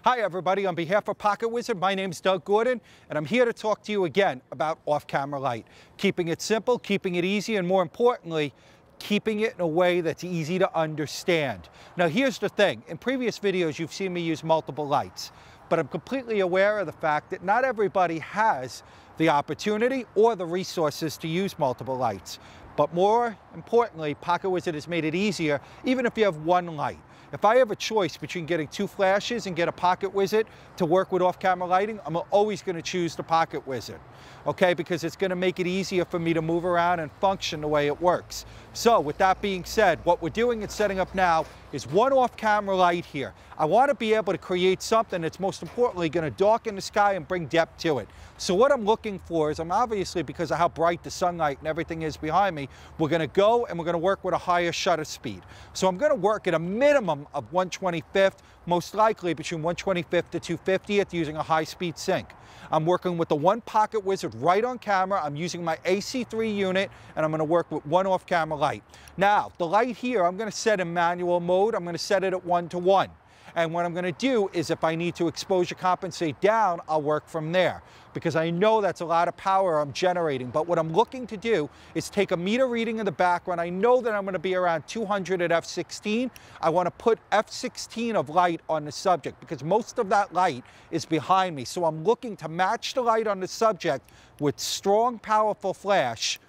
Hi everybody, on behalf of Pocket Wizard, my name is Doug Gordon, and I'm here to talk to you again about off-camera light. Keeping it simple, keeping it easy, and more importantly, keeping it in a way that's easy to understand. Now here's the thing, in previous videos you've seen me use multiple lights, but I'm completely aware of the fact that not everybody has the opportunity or the resources to use multiple lights. But more importantly, Pocket Wizard has made it easier even if you have one light. If I have a choice between getting two flashes and get a Pocket Wizard to work with off-camera lighting, I'm always going to choose the Pocket Wizard, okay? Because it's going to make it easier for me to move around and function the way it works. So with that being said, what we're doing and setting up now is one off-camera light here. I want to be able to create something that's most importantly going to darken the sky and bring depth to it. So what I'm looking for is, I'm obviously, because of how bright the sunlight and everything is behind me, we're going to go and we're going to work with a higher shutter speed. So I'm going to work at a minimum of 1/25th, most likely between 1/25th to 2/50th using a high-speed sync. I'm working with the one Pocket Wizard right on camera. I'm using my AC3 unit, and I'm going to work with one off-camera light. Now, the light here, I'm going to set in manual mode. I'm going to set it at 1:1. And what I'm going to do is, if I need to exposure compensate down, I'll work from there, because I know that's a lot of power I'm generating. But what I'm looking to do is take a meter reading in the background. I know that I'm going to be around 200 at f16. I want to put f16 of light on the subject because most of that light is behind me. So I'm looking to match the light on the subject with strong, powerful flash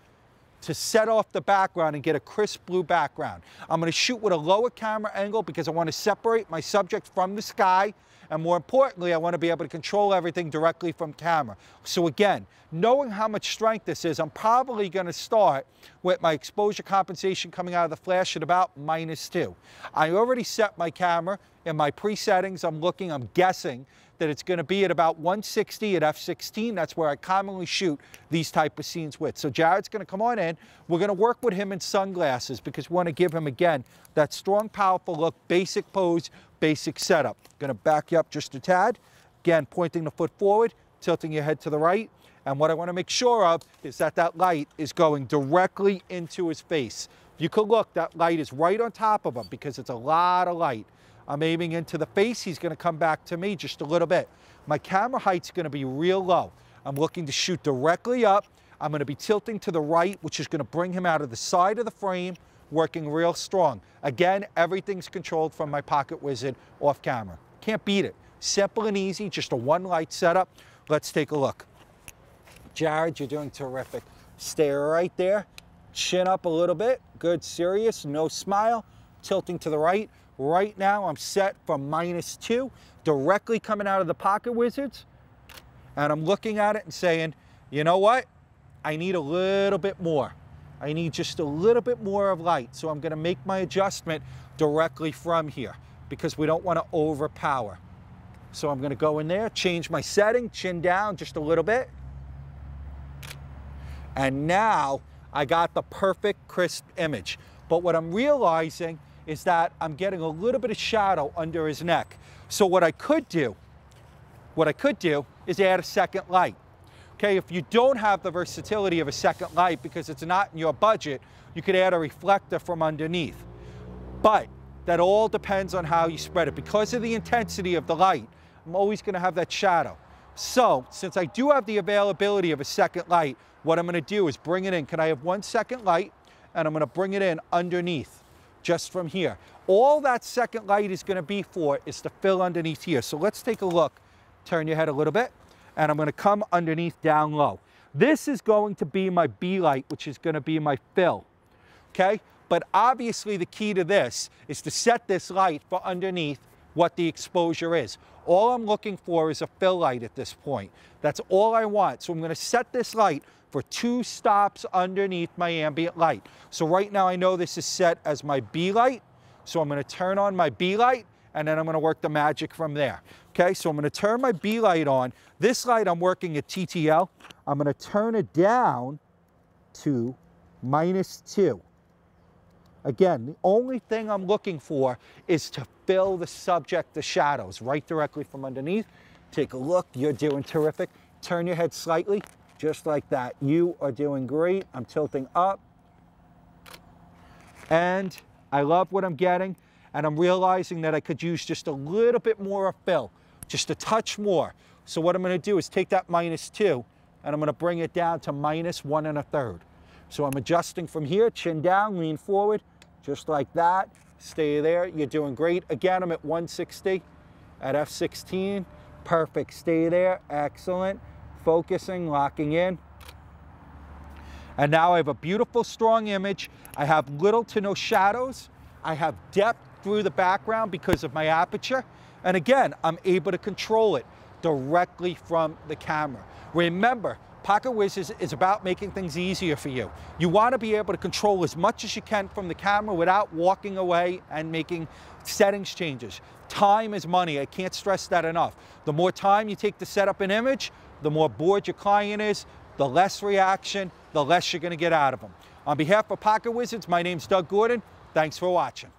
to set off the background and get a crisp blue background. I'm going to shoot with a lower camera angle because I want to separate my subject from the sky, and more importantly, I want to be able to control everything directly from camera. So again, knowing how much strength this is, I'm probably going to start with my exposure compensation coming out of the flash at about -2. I already set my camera in my pre-settings. I'm guessing that it's going to be at about 160 at f16. That's where I commonly shoot these type of scenes with. So Jared's going to come on in. We're going to work with him in sunglasses because we want to give him, again, that strong, powerful look, basic pose, basic setup. Going to back you up just a tad. Again, pointing the foot forward, tilting your head to the right. And what I want to make sure of is that that light is going directly into his face. You could look, that light is right on top of him because it's a lot of light. I'm aiming into the face. He's going to come back to me just a little bit. My camera height's going to be real low. I'm looking to shoot directly up. I'm going to be tilting to the right, which is going to bring him out of the side of the frame, working real strong. Again, everything's controlled from my Pocket Wizard off camera. Can't beat it. Simple and easy, just a one light setup. Let's take a look. Jared, you're doing terrific. Stay right there. Chin up a little bit. Good, serious, no smile. Tilting to the right. Right now, I'm set for -2, directly coming out of the Pocket Wizards. And I'm looking at it and saying, you know what? I need a little bit more. I need just a little bit more of light. So I'm going to make my adjustment directly from here because we don't want to overpower. So I'm going to go in there, change my setting, chin down just a little bit. And now I got the perfect crisp image. But what I'm realizing is that I'm getting a little bit of shadow under his neck. So what I could do is add a second light. Okay, if you don't have the versatility of a second light because it's not in your budget, you could add a reflector from underneath. But that all depends on how you spread it. Because of the intensity of the light, I'm always going to have that shadow. So since I do have the availability of a second light, what I'm going to do is bring it in. Can I have one second light? And I'm going to bring it in underneath. Just from here. All that second light is going to be for is to fill underneath here. So let's take a look. Turn your head a little bit. And I'm going to come underneath down low. This is going to be my B light, which is going to be my fill. Okay? But obviously the key to this is to set this light for underneath what the exposure is. All I'm looking for is a fill light at this point. That's all I want. So I'm going to set this light for 2 stops underneath my ambient light. So right now I know this is set as my B light. So I'm going to turn on my B light and then I'm going to work the magic from there. Okay, so I'm going to turn my B light on. This light I'm working at TTL. I'm going to turn it down to -2. Again, the only thing I'm looking for is to fill the subject, the shadows, right directly from underneath. Take a look. You're doing terrific. Turn your head slightly. Just like that. You are doing great. I'm tilting up. And I love what I'm getting. And I'm realizing that I could use just a little bit more of fill. just a touch more. So what I'm going to do is take that -2 and I'm going to bring it down to -1 1/3. So I'm adjusting from here, chin down, lean forward, just like that. Stay there. You're doing great. Again, I'm at 160 at f16. Perfect. Stay there. Excellent. Focusing, locking in. And now I have a beautiful, strong image. I have little to no shadows. I have depth through the background because of my aperture. And again, I'm able to control it directly from the camera. Remember, PocketWiz is about making things easier for you. You want to be able to control as much as you can from the camera without walking away and making settings changes. Time is money. I can't stress that enough. The more time you take to set up an image, the more bored your client is, the less reaction, the less you're going to get out of them. On behalf of PocketWizards, my name's Doug Gordon. Thanks for watching.